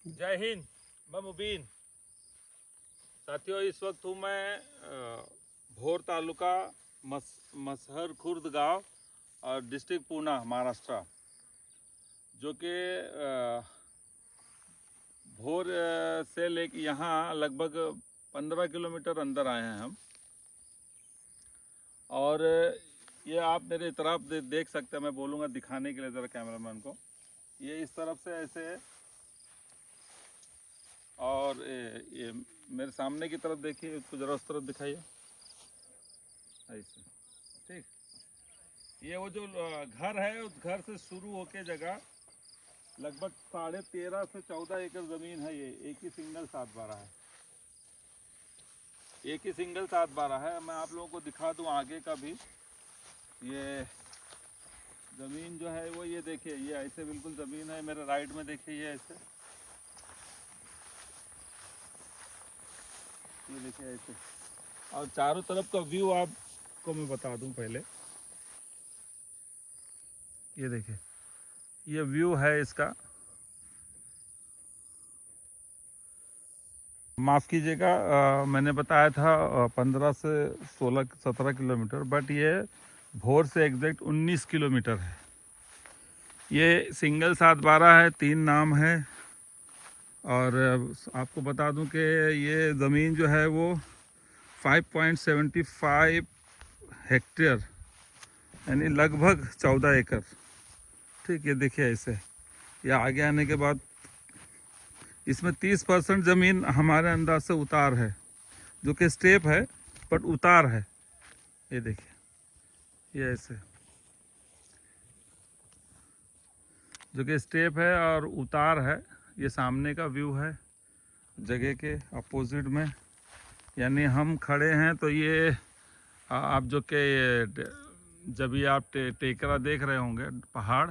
जय हिंद, मैं मुबीन। साथियों, इस वक्त हूँ मैं भोर तालुका मसहर खुर्द गांव और डिस्ट्रिक्ट पूना, महाराष्ट्र, जो कि भोर से लेके यहाँ लगभग 15 किलोमीटर अंदर आए हैं हम। और ये आप मेरे तरफ देख सकते हैं। मैं बोलूँगा दिखाने के लिए ज़रा कैमरामैन को। ये इस तरफ से ऐसे है और ये मेरे सामने की तरफ देखिए, उसको ज़रा उस तरफ दिखाइए ऐसे। ठीक, ये वो जो घर है, उस घर से शुरू होके जगह लगभग 13.5 से 14 एकड़ ज़मीन है। ये एक ही सिंगल 7/12 है, एक ही सिंगल 7/12 है। मैं आप लोगों को दिखा दूं आगे का भी। ये ज़मीन जो है वो ये देखिए, ये ऐसे बिल्कुल ज़मीन है। मेरे राइट में देखिए, ये ऐसे, ये देखिए ऐसे। और चारों तरफ का व्यू आपको मैं बता दूं पहले। ये देखिए, ये व्यू है इसका। माफ़ कीजिएगा, मैंने बताया था 15 से 16-17 किलोमीटर, बट ये भोर से एग्जैक्ट 19 किलोमीटर है। ये सिंगल 7/12 है, 3 नाम है। और आपको बता दूं कि ये ज़मीन जो है वो 5.75 हेक्टेयर, यानी लगभग 14 एकड़। ठीक, ये देखिए ऐसे। ये आगे आने के बाद इसमें 30% ज़मीन हमारे अंदाज से उतार है, जो कि स्टेप है बट उतार है। ये देखिए, ये ऐसे, जो कि स्टेप है और उतार है। ये सामने का व्यू है जगह के अपोजिट में, यानी हम खड़े हैं तो ये आप जो कि जब ये आप टेकरा देख रहे होंगे पहाड़,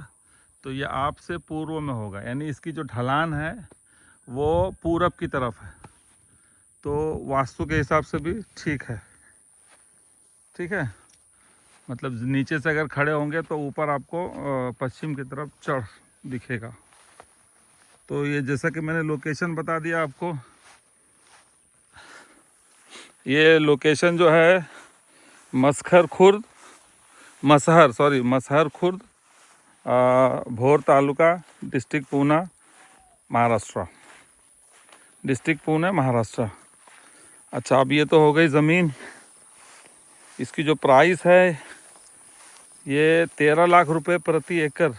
तो ये आपसे पूर्व में होगा, यानी इसकी जो ढलान है वो पूरब की तरफ है। तो वास्तु के हिसाब से भी ठीक है। ठीक है, मतलब नीचे से अगर खड़े होंगे तो ऊपर आपको पश्चिम की तरफ चढ़ दिखेगा। तो ये जैसा कि मैंने लोकेशन बता दिया आपको, ये लोकेशन जो है मसहर खुर्द, भोर तालुका, डिस्ट्रिक्ट पूना, महाराष्ट्र। अच्छा, अब ये तो हो गई ज़मीन। इसकी जो प्राइस है ये 13 लाख रुपए प्रति एकड़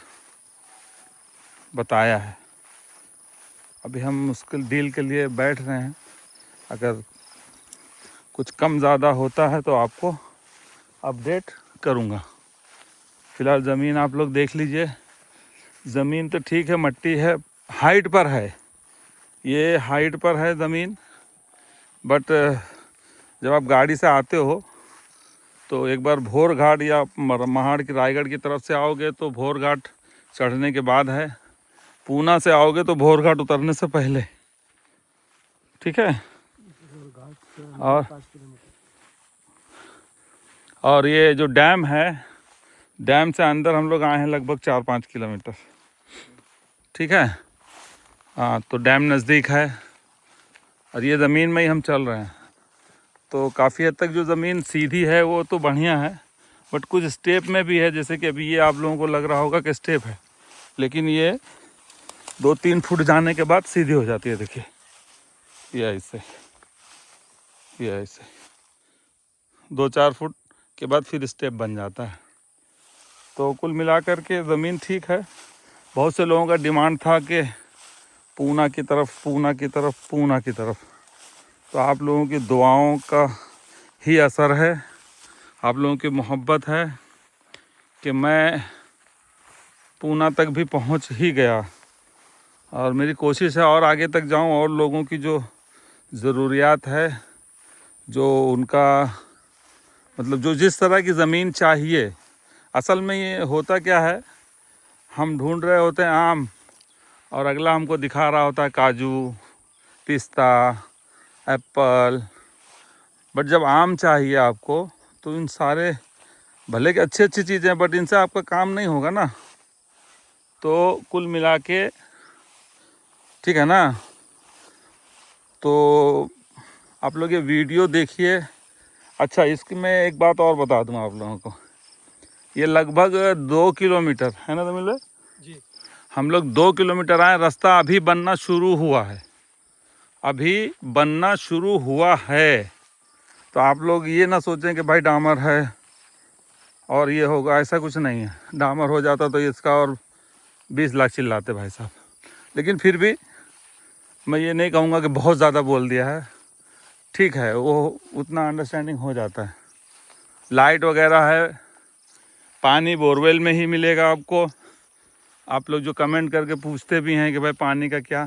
बताया है। अभी हम उसके डील के लिए बैठ रहे हैं। अगर कुछ कम ज़्यादा होता है तो आपको अपडेट करूँगा। फ़िलहाल ज़मीन आप लोग देख लीजिए। ज़मीन तो ठीक है, मट्टी है, हाइट पर है, ये हाइट पर है ज़मीन। बट जब आप गाड़ी से आते हो तो एक बार भोर घाट या महाड़ की रायगढ़ की तरफ से आओगे तो भोर घाट चढ़ने के बाद है। पूना से आओगे तो भोर घाट उतरने से पहले। ठीक है, और ये जो डैम है, डैम से अंदर हम लोग आए हैं लगभग 4-5 किलोमीटर। ठीक है, हाँ, तो डैम नज़दीक है और ये ज़मीन में ही हम चल रहे हैं। तो काफ़ी हद तक जो ज़मीन सीधी है वो तो बढ़िया है, बट कुछ स्टेप में भी है। जैसे कि अभी ये आप लोगों को लग रहा होगा कि स्टेप है, लेकिन ये 2-3 फुट जाने के बाद सीधी हो जाती है। देखिए, ये ऐसे, ये ऐसे 2-4 फुट के बाद फिर स्टेप बन जाता है। तो कुल मिलाकर के ज़मीन ठीक है। बहुत से लोगों का डिमांड था कि पूना की तरफ। तो आप लोगों की दुआओं का ही असर है, आप लोगों की मोहब्बत है कि मैं पूना तक भी पहुंच ही गया। और मेरी कोशिश है और आगे तक जाऊं, और लोगों की जो ज़रूरियात है, जो उनका मतलब जो जिस तरह की ज़मीन चाहिए। असल में ये होता क्या है, हम ढूंढ रहे होते हैं आम, और अगला हमको दिखा रहा होता है काजू, पिस्ता, एप्पल। बट जब आम चाहिए आपको, तो इन सारे भले कि अच्छी चीज़ें, बट इनसे आपका काम नहीं होगा ना। तो कुल मिला के, ठीक है ना, तो आप लोग ये वीडियो देखिए। अच्छा, इसकी मैं एक बात और बता दूँ आप लोगों को, ये लगभग 2 किलोमीटर है ना तमिल जी। हम लोग 2 किलोमीटर आए, रास्ता अभी बनना शुरू हुआ है, अभी बनना शुरू हुआ है। तो आप लोग ये ना सोचें कि भाई डामर है और ये होगा, ऐसा कुछ नहीं है। डामर हो जाता तो इसका और 20 लाख चिल्लाते भाई साहब। लेकिन फिर भी मैं ये नहीं कहूँगा कि बहुत ज़्यादा बोल दिया है, ठीक है, वो उतना अंडरस्टैंडिंग हो जाता है। लाइट वगैरह है, पानी बोरवेल में ही मिलेगा आपको। आप लोग जो कमेंट करके पूछते भी हैं कि भाई पानी का क्या,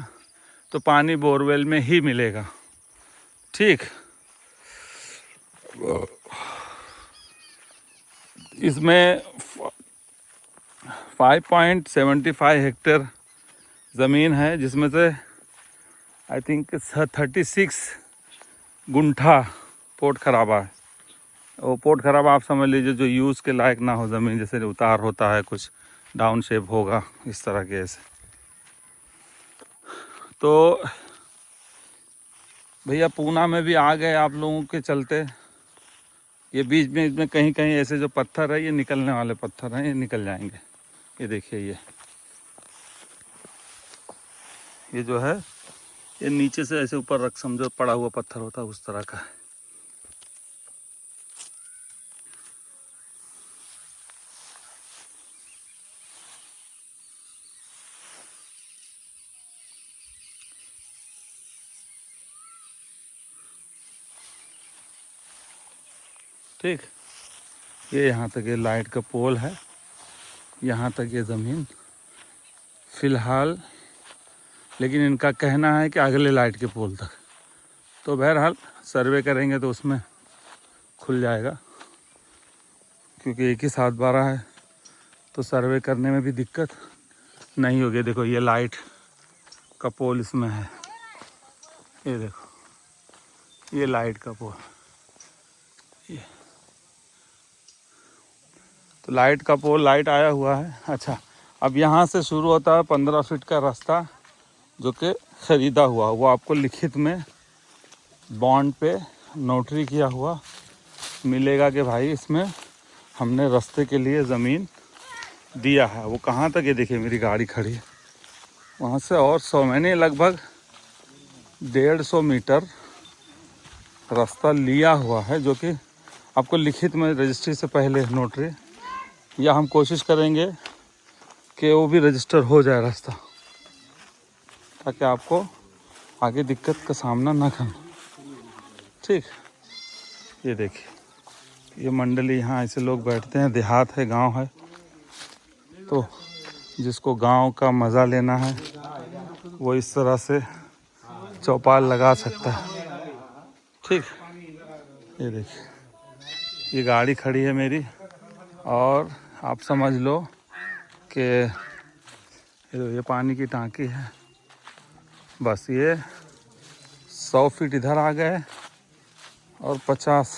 तो पानी बोरवेल में ही मिलेगा, ठीक। इसमें 5.75 हेक्टेयर ज़मीन है, जिसमें से आई थिंक 36 गुंठा पोर्ट खराबा है। वो पोर्ट खराबा आप समझ लीजिए जो यूज़ के लायक ना हो ज़मीन, जैसे उतार होता है, कुछ डाउन शेप होगा, इस तरह के ऐसे। तो भैया पूना में भी आ गए आप लोगों के चलते। ये बीच में इसमें कहीं कहीं ऐसे जो पत्थर है, ये निकलने वाले पत्थर हैं, ये निकल जाएंगे। ये देखिए, ये जो है, ये नीचे से ऐसे ऊपर रख समझो पड़ा हुआ पत्थर होता है, उस तरह का है। ठीक, ये यहाँ तक ये लाइट का पोल है, यहाँ तक ये ज़मीन फ़िलहाल। लेकिन इनका कहना है कि अगले लाइट के पोल तक। तो बहरहाल सर्वे करेंगे तो उसमें खुल जाएगा, क्योंकि एक ही साथ 12 है, तो सर्वे करने में भी दिक्कत नहीं होगी। देखो ये लाइट का पोल इसमें है, ये देखो, ये लाइट का पोल, ये तो लाइट का पोल, लाइट आया हुआ है। अच्छा, अब यहाँ से शुरू होता है 15 फीट का रास्ता, जो कि ख़रीदा हुआ, वो आपको लिखित में बॉन्ड पे नोटरी किया हुआ मिलेगा कि भाई इसमें हमने रास्ते के लिए ज़मीन दिया है। वो कहाँ तक, ये देखिए मेरी गाड़ी खड़ी है, वहाँ से और 100, मैंने लगभग 150 मीटर रास्ता लिया हुआ है, जो कि आपको लिखित में रजिस्ट्री से पहले नोटरी, या हम कोशिश करेंगे कि वो भी रजिस्टर हो जाए रास्ता, ताकि आपको आगे दिक्कत का सामना ना करना, ठीक। ये देखिए, ये मंडली, यहाँ ऐसे लोग बैठते हैं, देहात है, गांव है, तो जिसको गांव का मज़ा लेना है वो इस तरह से चौपाल लगा सकता है, ठीक। ये देखिए, ये गाड़ी खड़ी है मेरी, और आप समझ लो कि ये पानी की टांकी है। बस ये 100 फीट इधर आ गए और 50,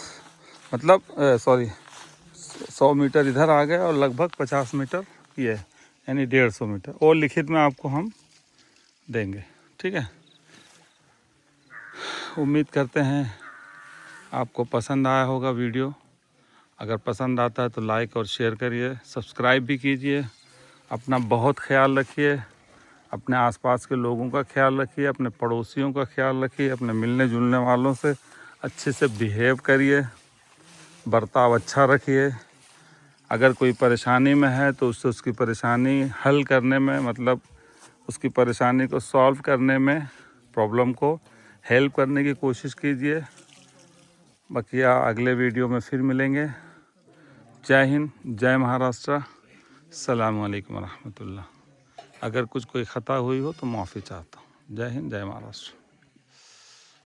मतलब 100 मीटर इधर आ गए और लगभग 50 मीटर ये, यानी 150 मीटर, और लिखित में आपको हम देंगे, ठीक है। उम्मीद करते हैं आपको पसंद आया होगा वीडियो। अगर पसंद आता है तो लाइक और शेयर करिए, सब्सक्राइब भी कीजिए। अपना बहुत ख्याल रखिए, अपने आसपास के लोगों का ख्याल रखिए, अपने पड़ोसियों का ख्याल रखिए, अपने मिलने जुलने वालों से अच्छे से बिहेव करिए, बर्ताव अच्छा रखिए। अगर कोई परेशानी में है तो उससे उसकी परेशानी हल करने में, मतलब उसकी परेशानी को सॉल्व करने में, प्रॉब्लम को हेल्प करने की कोशिश कीजिए। बाकी अगले वीडियो में फिर मिलेंगे। जय हिंद, जय महाराष्ट्र, अस्सलाम वालेकुम रहमतुल्लाह। अगर कुछ कोई ख़ता हुई हो तो माफ़ी चाहता हूँ। जय हिंद, जय महाराष्ट्र।